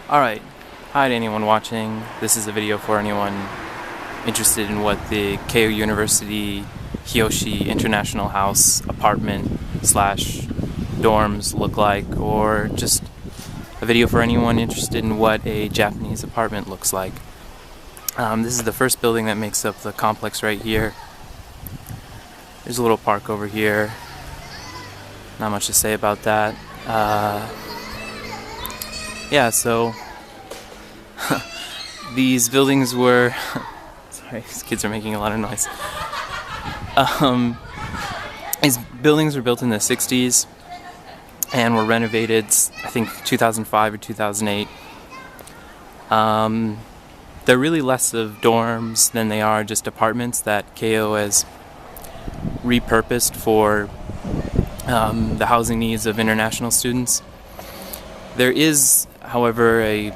Alright, hi to anyone watching. This is a video for anyone interested in what the Keio University Hiyoshi International House apartment slash dorms look like, or just a video for anyone interested in what a Japanese apartment looks like. This is the first building that makes up the complex right here. There's a little park over here. Not much to say about that. Yeah, so these buildings were sorry, these kids are making a lot of noise. These buildings were built in the 60s and were renovated, I think, 2005 or 2008. They're really less of dorms than they are just apartments that Keio has repurposed for the housing needs of international students. There is, however, a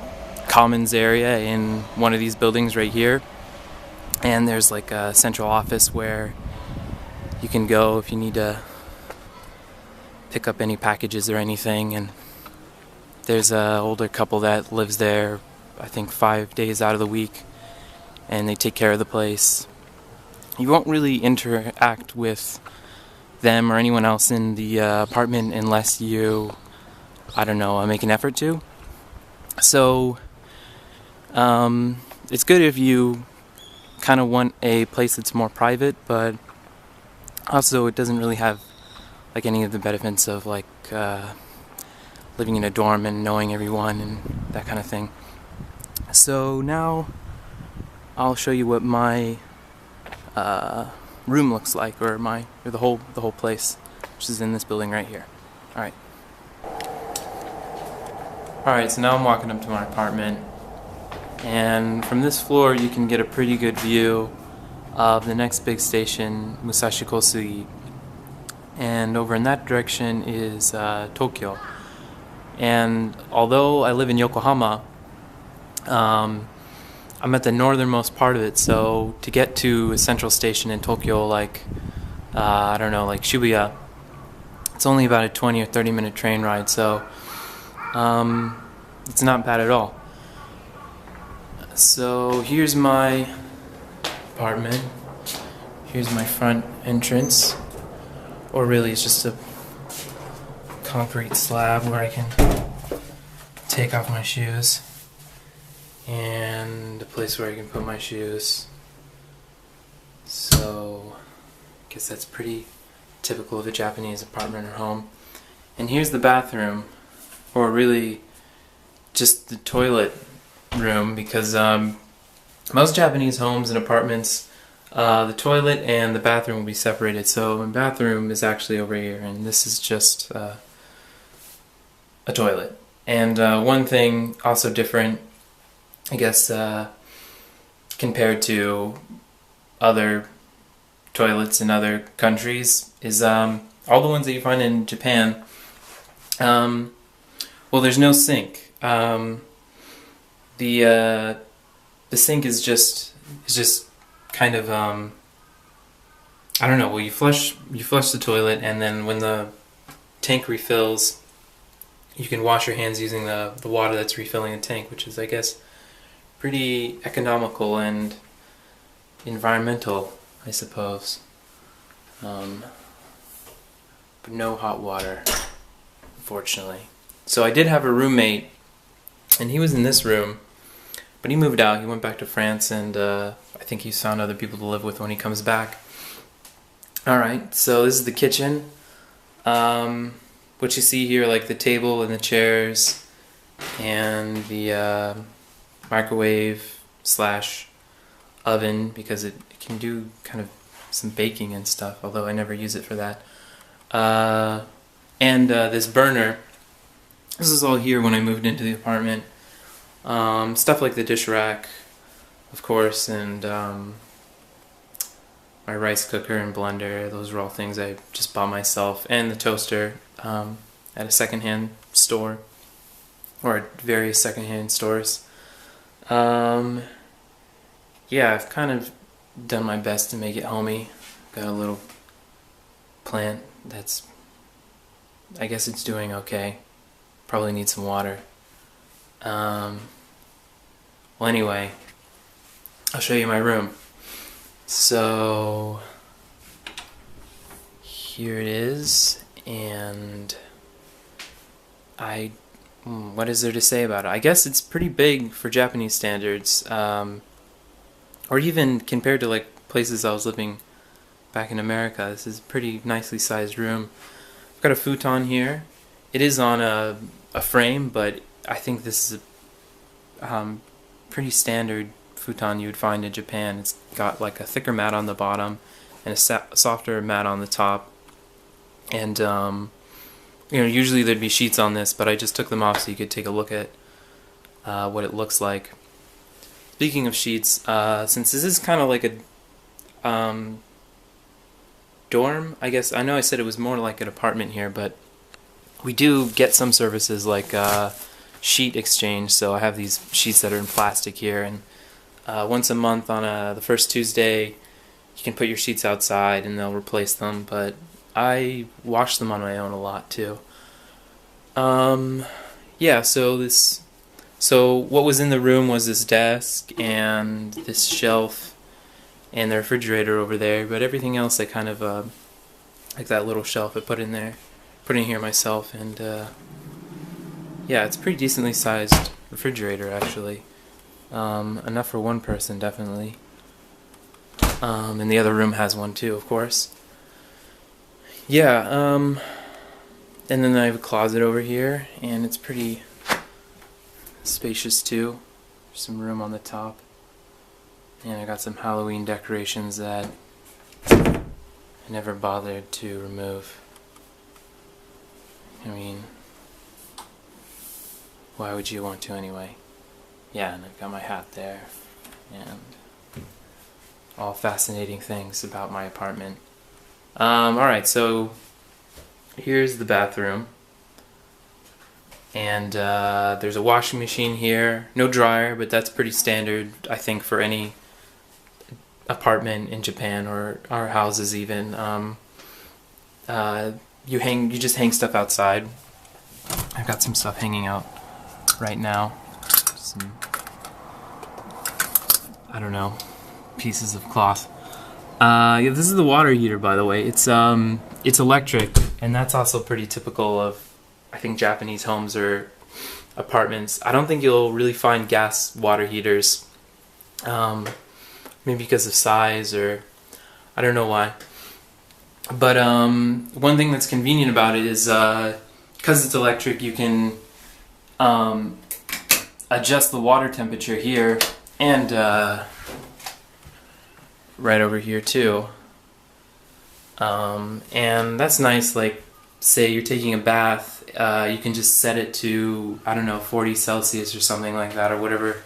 commons area in one of these buildings right here, and there's like a central office where you can go if you need to pick up any packages or anything. And there's an older couple that lives there, I think 5 days out of the week, and they take care of the place. You won't really interact with them or anyone else in the apartment unless you, I don't know, make an effort to. So it's good if you kind of want a place that's more private, but also it doesn't really have like any of the benefits of like living in a dorm and knowing everyone and that kind of thing. So now I'll show you what my room looks like, or the whole place, which is in this building right here. Alright, so now I'm walking up to my apartment, and from this floor you can get a pretty good view of the next big station, Musashi Kosui, and over in that direction is Tokyo. And although I live in Yokohama, I'm at the northernmost part of it, so to get to a central station in Tokyo, like I don't know, like Shibuya, it's only about a 20 or 30 minute train ride, so it's not bad at all. So here's my apartment. Here's my front entrance, or really it's just a concrete slab where I can take off my shoes, and a place where I can put my shoes. So I guess that's pretty typical of a Japanese apartment or home. And here's the bathroom, or really just the toilet room, because most Japanese homes and apartments, the toilet and the bathroom will be separated. So my bathroom is actually over here, and this is just a toilet. And one thing also different, I guess, compared to other toilets in other countries, is all the ones that you find in Japan, well, there's no sink. The sink is just kind of I don't know. Well, you flush the toilet, and then when the tank refills, you can wash your hands using the water that's refilling the tank, which is, I guess, pretty economical and environmental, I suppose. But no hot water, unfortunately. So I did have a roommate, and he was in this room, but he moved out. He went back to France, and I think he's found other people to live with when he comes back. Alright, so this is the kitchen. What you see here, like the table and the chairs, and the microwave slash oven, because it can do kind of some baking and stuff, although I never use it for that. And this burner. This is all here when I moved into the apartment. Stuff like the dish rack, of course, and my rice cooker and blender. Those are all things I just bought myself. And the toaster at a secondhand store, or at various secondhand stores. Yeah, I've kind of done my best to make it homey. Got a little plant that's, I guess it's doing okay. Probably needs some water. Well, anyway, I'll show you my room. So here it is, and what is there to say about it? I guess it's pretty big for Japanese standards, or even compared to like places I was living back in America. This is a pretty nicely sized room. I've got a futon here. It is on a frame, but I think this is a pretty standard futon you would find in Japan. It's got like a thicker mat on the bottom and a softer mat on the top. And usually there'd be sheets on this, but I just took them off so you could take a look at what it looks like. Speaking of sheets, since this is kind of like a dorm, I guess. I know I said it was more like an apartment here, but we do get some services like sheet exchange. So I have these sheets that are in plastic here, and once a month on the first Tuesday, you can put your sheets outside and they'll replace them. But I wash them on my own a lot too. Yeah. So what was in the room was this desk and this shelf and the refrigerator over there, but everything else I kind of like that little shelf I put in here myself. And yeah, it's a pretty decently sized refrigerator actually, enough for one person definitely, and the other room has one too, of course. Yeah, and then I have a closet over here, and it's pretty spacious too. There's some room on the top. And I got some Halloween decorations that I never bothered to remove. I mean, why would you want to anyway? Yeah, and I've got my hat there. And all fascinating things about my apartment. Alright, so here's the bathroom. And there's a washing machine here. No dryer, but that's pretty standard, I think, for any apartment in Japan, or our houses even. You just hang stuff outside. I've got some stuff hanging out right now. Some, I don't know, pieces of cloth. Yeah, this is the water heater, by the way. It's electric, and that's also pretty typical of, I think, Japanese homes or apartments. I don't think you'll really find gas water heaters. Maybe because of size, or I don't know why. But one thing that's convenient about it is because it's electric, you can adjust the water temperature here and right over here too. And that's nice. Like, say you're taking a bath, you can just set it to, I don't know, 40 Celsius or something like that, or whatever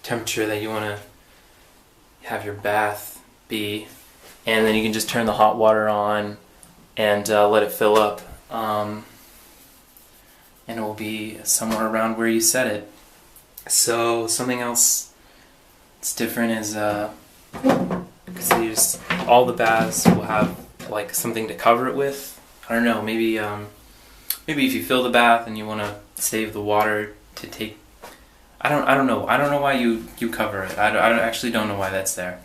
temperature that you want to have your bath be, and then you can just turn the hot water on and let it fill up, and it will be somewhere around where you set it. So something else that's different is because all the baths will have like something to cover it with. I don't know, maybe if you fill the bath and you want to save the water to take, I don't know why you cover it. I actually don't know why that's there.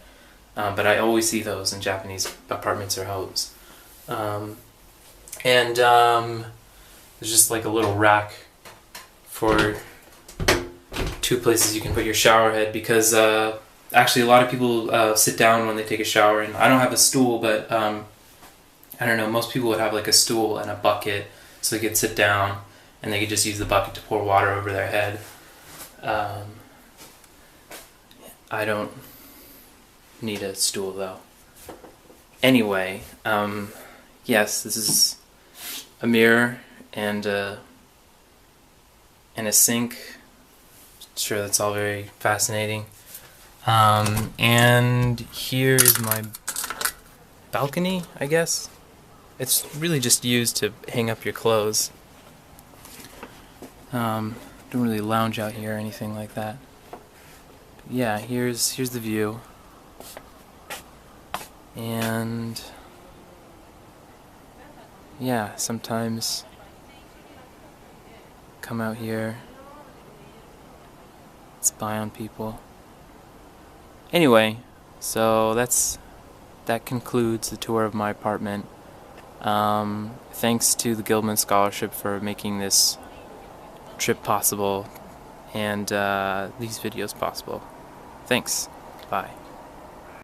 But I always see those in Japanese apartments or homes. And there's just like a little rack for two places you can put your shower head, because actually a lot of people sit down when they take a shower, and I don't have a stool, but I don't know, most people would have like a stool and a bucket so they could sit down and they could just use the bucket to pour water over their head. I don't need a stool though. Anyway, yes, this is a mirror and a sink. Sure, that's all very fascinating. And here is my balcony, I guess. It's really just used to hang up your clothes. Don't really lounge out here or anything like that. Yeah, here's the view. And yeah, sometimes come out here spy on people. Anyway, so that concludes the tour of my apartment. Thanks to the Gilman Scholarship for making this trip possible and these videos possible. Thanks. Bye.